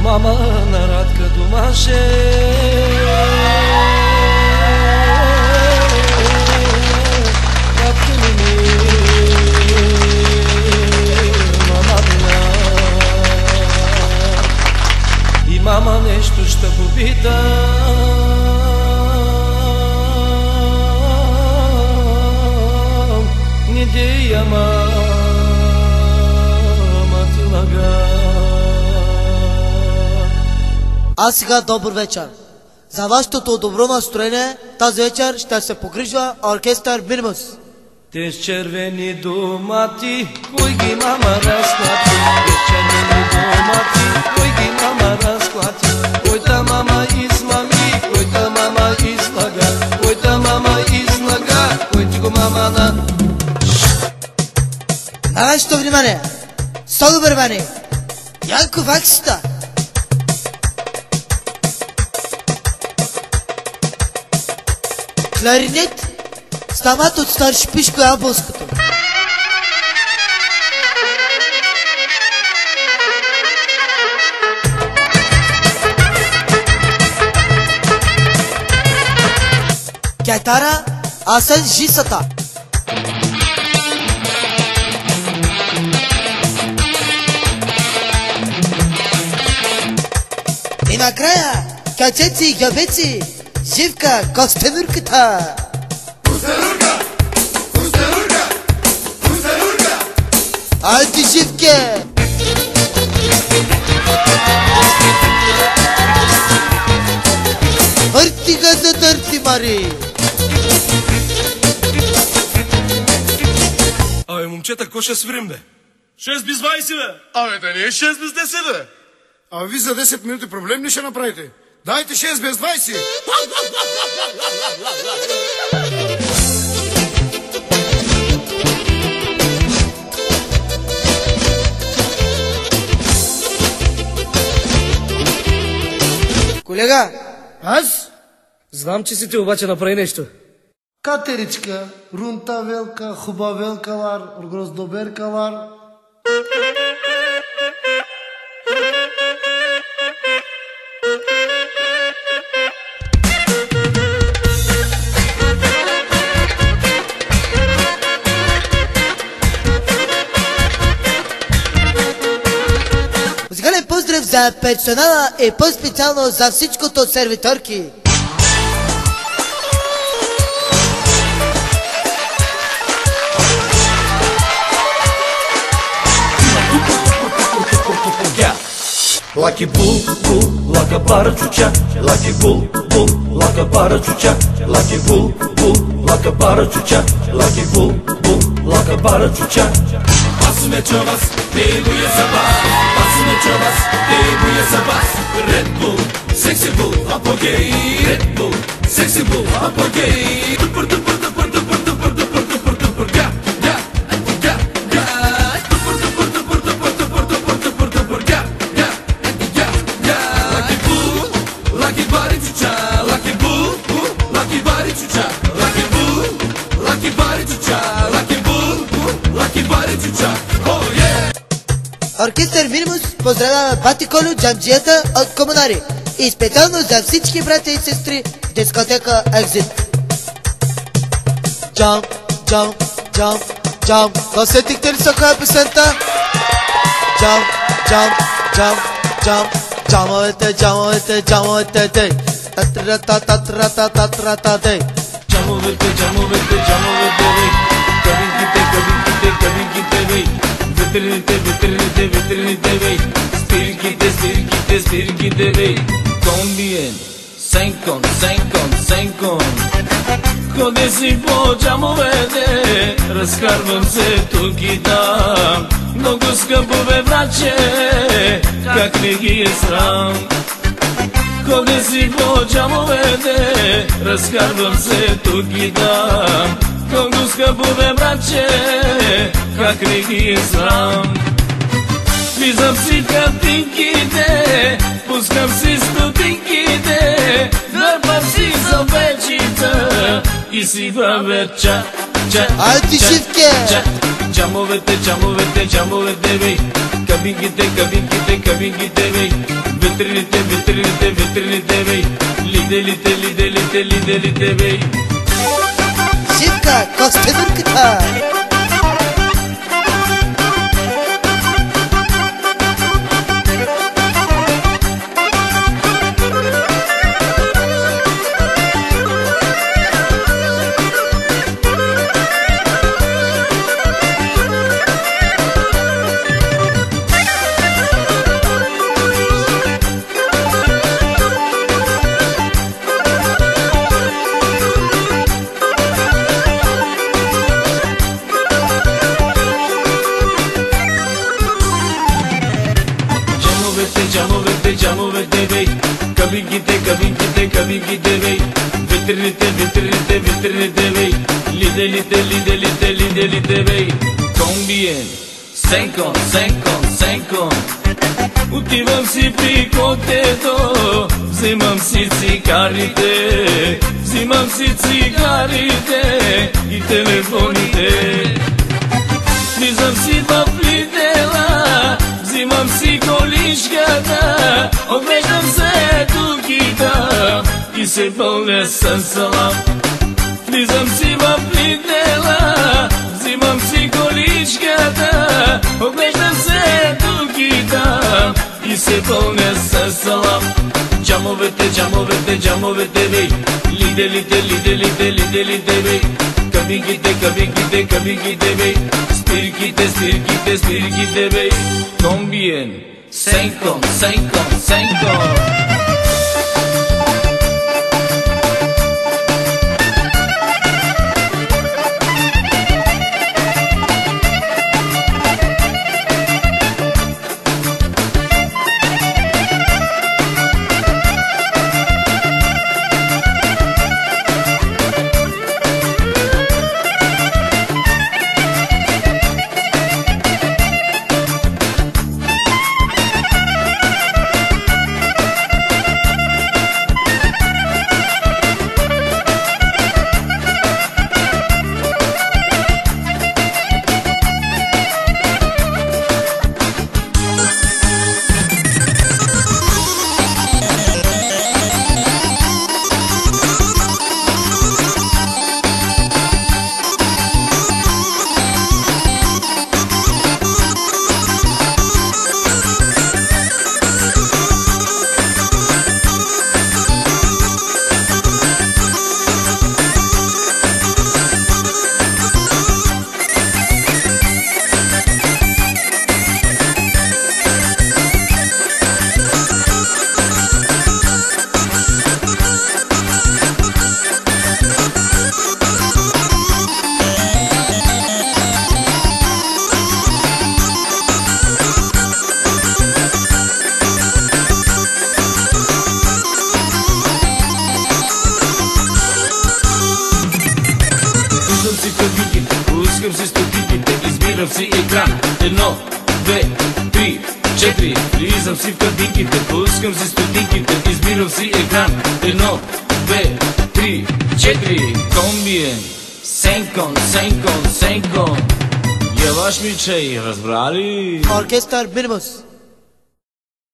мама на Радка домаше. Радка ми мама била. И мама нещо ще попита. Не дея мама ти лага. А сега добър вечер. За вашето добро настроение тази вечер ще се погрижва оркестър Минимус. Те с червени домати, кой ги мама разклати? Те с червени домати, кой ги мама разклати? Койта мама измами, койта мама излага, койта мама излага, кой ти го мама на... На вашето внимание, соло внимание, Янко Ваксита. Кларинет, стават от старши Пишко Ябълското. Китара, Асен Жисата. И накрая, качеци и габеци, Живка Костенурката. Костенурка! Костенурка! Костенурка! Айде, Живке! Хърти га за дърти, Мари! Абе, момчета, какво ще свирим, бе? 6 без 20, бе! Абе, да не е 6 без 10, бе! А ви за 10 минути проблем ли ще направите? Дайте 6 без 20! Колега! Аз? Знам, че си ти обаче направи нещо. Катеричка, рунта велка, хуба велкалар, гроздобер калар. Музикален поздрав за персонала и по-специално за всичкото сервиторки. Lucky bull, bull, like a parachucha. Lucky bull, bull, like a parachucha. Lucky bull, bull, like a parachucha. Lucky bull, bull, like a parachucha. Basme chavas, debuye sabas. Basme chavas, debuye sabas. Red Bull, sexy bull, apogee. Red Bull, sexy bull, apogee. Dupur, dupur, dupur, dupur, dupur, dupur, dupur, dupur, ga, ga, ga, ga. Dupur, dupur, dupur, dupur, dupur, dupur, dupur, dupur, ga, ga. Lucky bull, lucky body chucha, lucky bull, lucky body chucha, lucky bull, lucky body chucha, lucky bull, lucky body chucha. Oh yeah! Оркестър Минимус поздравява Бати Колю, джамджията от Комунари и специално за всички братя и сестри в дискотека Екзит. Джам, джам, джам, джам. Досетихте ли са коя песента? Джам, джам, джам, джам. Джамовете, джамовете, джамовете, дей. Татрата, татрата, татрата, дей. Джамовете, джамовете, джамовете, дей. Кабинките, кабинките, кабинките, дей. Ветрините, ветрините, ветрините, дей. Спирките, спирките, спирките, дей. Комбиен, сенкон, сенкон, сенкон. Ходи си по джамовете, разкарвам се тук и там. Много скъпо бе, братче, как ли ги е срам. Ходи си по джамовете, разкарвам се тук и там. Много скъпо бе, братче, как ли ги е срам. Влизам си в кантинките, пускам си стотинките, дърпам си за вечица и си бавя ча, ча, Айде, Живке! ча. Джамовете, джамовете, джамовете, бей. Кабинките, кабинките, кабинките, бей. ветрените, ветрените, ветрените, бей. Лиделите, лиделите, лиделите, бей. Живка, Костенурката. Джамовете, джамовете, бей. Кабинките, кабинките, кабинките, бей. Ветрените, ветрените, ветрените, бей. Лиделите, лиделите, лиделите, бей. Комбиен, сенкон, сенкон, сенкон. Отивам си при котето, взимам си цигарите, взимам си цигарите и телефоните. Влизам си в Лидела, взимам си колишката, оглеждам се дуките и се пълня със салам. Влизам си в Лидела, взимам си колишката, оглеждам се дуките и се пълня със салам. Джамовете, джамовете, джамовете, бей. Лиделите, лиделите, лиделите, бей. Кабинките, кабинките, кабинките, бей. Спирките, спирките, спирките, бей. Комбиен, сенкон, сенкон, сенкон. Пускам си стотиките, избирам си екран. 1, 2, 3, 4. Влизам си в кабинките, пускам си стотиките, избирам си екран. 1, 2, 3, 4. Комбиен, сенкон, сенкон, сенкон. Яваш ми чай, разбрали? Оркестър Минимус.